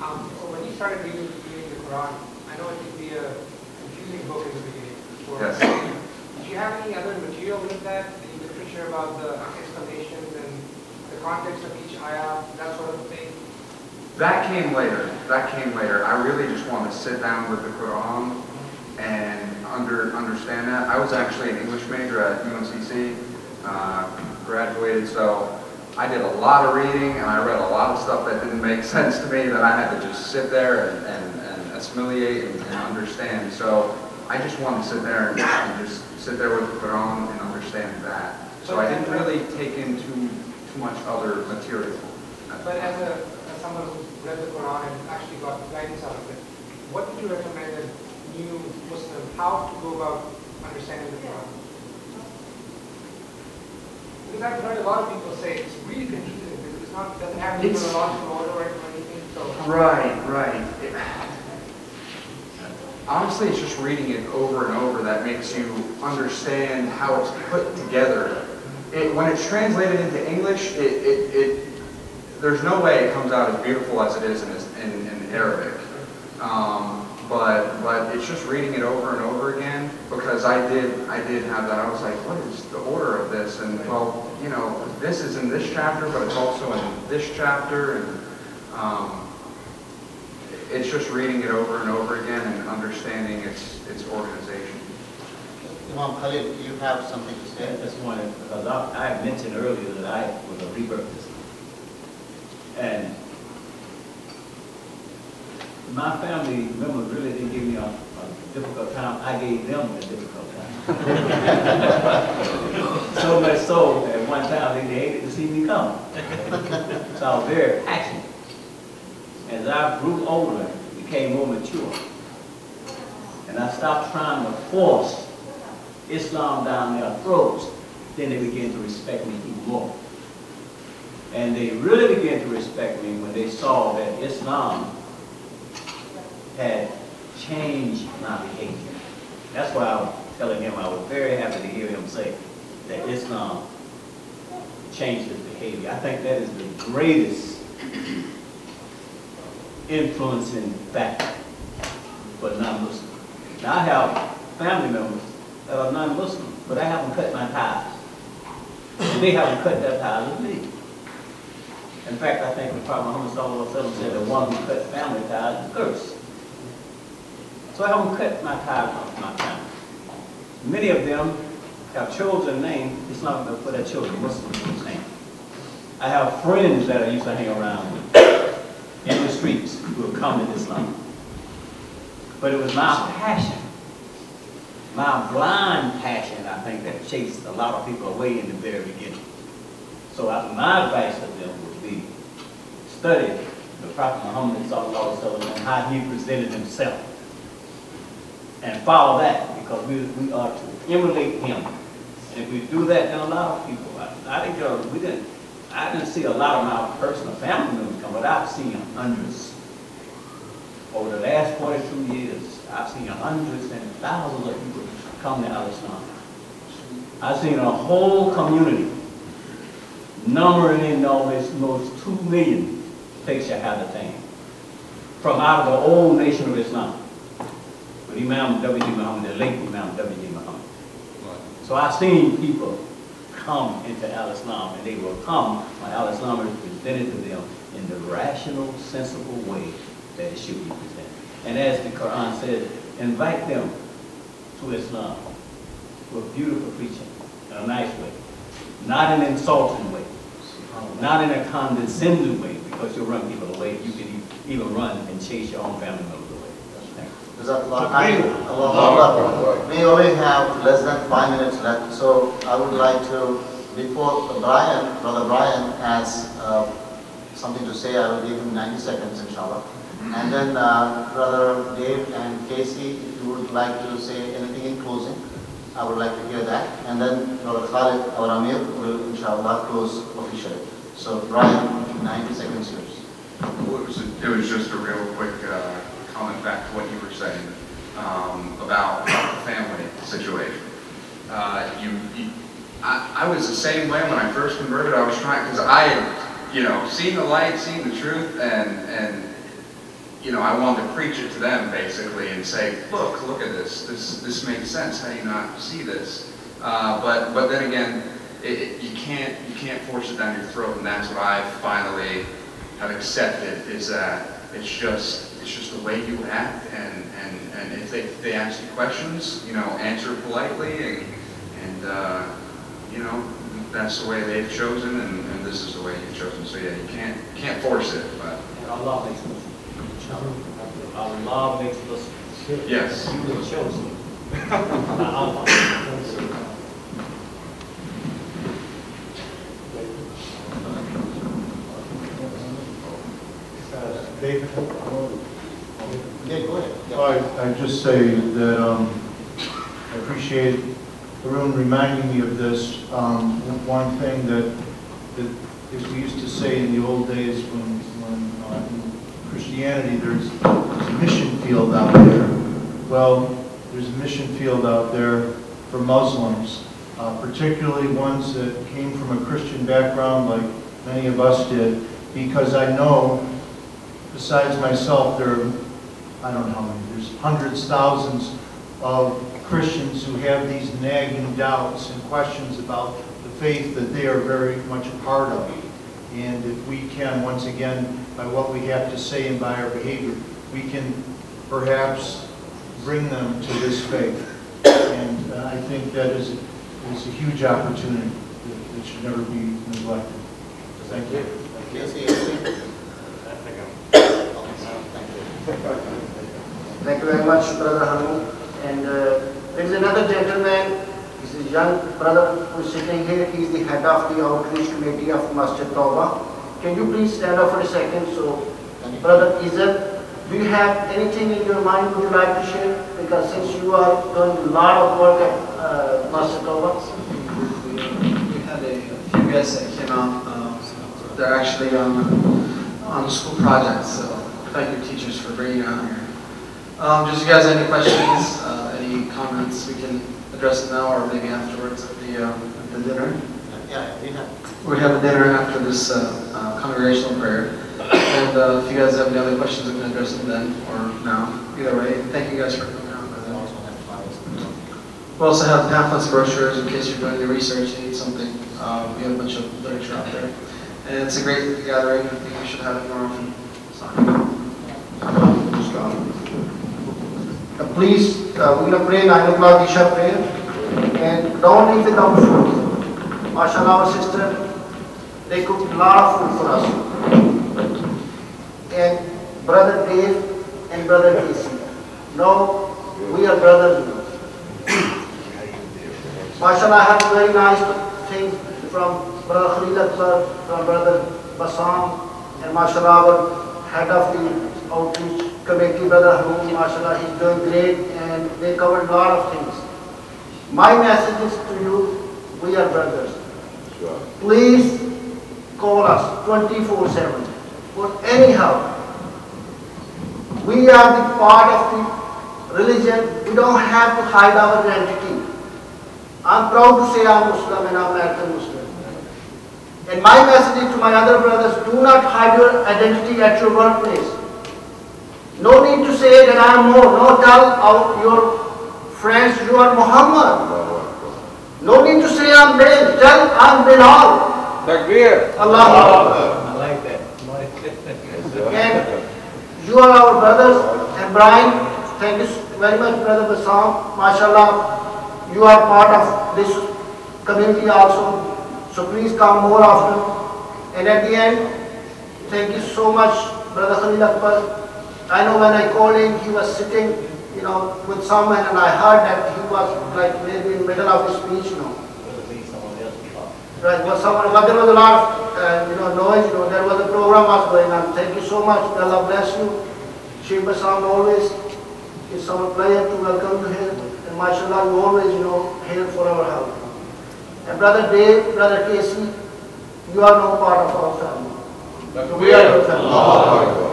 So when you started reading the Quran, I know it could be a confusing book in the beginning. Yes. Did you have any other material with that? Any literature about the explanations and the context of each ayah, that sort of thing? That came later. That came later. I really just wanted to sit down with the Quran and understand that. I was actually an English major at UNCC, graduated, so I did a lot of reading and I read a lot of stuff that didn't make sense to me that I had to just sit there and assimilate and understand. So I just wanted to sit there and just sit there with the Quran and understand that. So I didn't really take in too much other material. But as someone who read the Quran and actually got guidance out of it, what would you recommend a new Muslim how to go about understanding the Quran? Because I've heard a lot of people say it's really confusing because it doesn't have any chronological order or anything. So Right. Honestly, it's just reading it over and over that makes you understand how it's put together. When it's translated into English, there's no way it comes out as beautiful as it is in Arabic. But it's just reading it over and over again because I did have that. I was like, what is the order of this? And well, you know, this is in this chapter, but it's also in this chapter, and it's just reading it over and over again and understanding its organization. Imam Khalil, you have something to say? I just wanted, because I had mentioned earlier that I was a rebirthist. And my family members really didn't give me a difficult time. I gave them a difficult time. So much so, at one time they hated to see me come. So I was very passionate. As I grew older, became more mature, and I stopped trying to force Islam down their throats, then they began to respect me even more. And they really began to respect me when they saw that Islam had changed my behavior. That's why I was telling him I was very happy to hear him say that Islam changed his behavior. I think that is the greatest influencing factor for non-Muslims. Now I have family members that are non-Muslim, but I haven't cut my ties. And they haven't cut their ties with me. In fact, I think the Prophet Muhammad said the one who cuts family ties is cursed. So I haven't cut my ties with my family. Many of them have children named Islamic for their children, Muslim name. I have friends that I used to hang around with in the streets who have come to Islam. But it was my passion, my blind passion, I think, that chased a lot of people away in the very beginning. So my advice to them would be, study the Prophet Muhammad and how he presented himself. And follow that, because we are to emulate him. And if we do that, then a lot of people, I didn't see a lot of my personal family members come, but I've seen hundreds. Over the last 42 years, I've seen hundreds and thousands of people come to Al-Islam. I've seen a whole community, numbering in almost 2 million, take Shahada from out of the old nation of Islam. With Imam W.G. Muhammad, the late Imam W.G. Muhammad. So I've seen people come into Al-Islam, and they will come when Al-Islam is presented to them in the rational, sensible way that it should be presented. And as the Quran says, invite them to Islam with beautiful preaching in a nice way, not in an insulting way, not in a condescending way, because you'll run people away. You can even run and chase your own family members away. We only have less than 5 minutes left, so I would like to, before Brother Brian has something to say, I will give him 90 seconds, inshallah. And then Brother Dave and Casey, if you would like to say anything in closing, I would like to hear that. And then Brother Khalid, our Amir, will inshallah close officially. So Brian, 90 seconds yours. It was just a real quick comment back to what you were saying about the family situation. I was the same way when I first converted. I was trying, because I had, seen the light, seen the truth, and you know, I wanted to preach it to them basically and say, look at this. This makes sense. How do you not see this? But then again, you can't force it down your throat, and that's what I finally have accepted, is that it's just the way you act, and if they ask you questions, you know, answer politely, and you know, that's the way they've chosen, and this is the way you've chosen. So yeah, you can't force it, but Allah makes Muslims. Allah makes Muslims. yes. You were chosen. David? Yeah, go ahead. I just say that I appreciate Arun reminding me of this. One thing that as we used to say in the old days when in Christianity, there's a mission field out there. Well, there's a mission field out there for Muslims, particularly ones that came from a Christian background like many of us did, because I know, besides myself, there are, I don't know how many, there's hundreds, thousands of Christians who have these nagging doubts and questions about the faith that they are very much a part of. And if we can, once again, by what we have to say and by our behavior, we can perhaps bring them to this faith. And I think that is a huge opportunity that should never be neglected. Thank you. Thank you very much, Brother Hanu. And there is another gentleman. He's a young brother who is sitting here. He's the head of the outreach committee of Masjid Tawbah. Can you please stand up for a second? So, Brother Izzat, do you have anything in your mind would you like to share? Because since you are doing a lot of work at Masjid Tawbah. We had a few guests that came out. They're actually on school projects, so thank you teachers for bringing you out here. Just if you guys have any questions, any comments, we can address them now or maybe afterwards at the dinner. Yeah, we have. We have a dinner after this congregational prayer. And if you guys have any other questions, we can address them then or now. Either way, thank you guys for coming out. We also have pamphlets, brochures, in case you're doing your research and need something. We have a bunch of literature out there. And it's a great gathering. I think we should have it more often. Please, we're going to pray 9 o'clock Isha prayer. And don't leave without food. MashaAllah, our sister, they cooked a lot of food for us. And Brother Dave and Brother Casey. No, we are brothers. MashaAllah, I have very nice things from Brother Khalid Akbar, from Brother Bassam, and MashaAllah, our head of the outreach committee, Brother Harun, MashaAllah, he's doing great, and they covered a lot of things. My message is to you, we are brothers. Sure. Please call us 24/7 for any help. We are the part of the religion. We don't have to hide our identity. I'm proud to say I'm Muslim and I'm American Muslim. And my message is to my other brothers, do not hide your identity at your workplace. No need to say that I am more. No, tell your friends you are Muhammad. No need to say I'm Bilal. Tell I'm Bilal. Takbir. Allah. I like that. And you are our brothers. And Brian, thank you very much, Brother Bassam. MashaAllah, you are part of this community also. So please come more often. And at the end, thank you so much, Brother Khalil Akbar. I know when I called him, he was sitting, with someone, and I heard that he was like maybe in the middle of his speech, Right, but there was a lot of, noise, there was a program was going on. Thank you so much. Allah bless you. Sheikh Bassam always is our pleasure to welcome you here. And MashaAllah, you always, here for our help. And Brother Dave, Brother Casey, you are no part of our family. We are your family.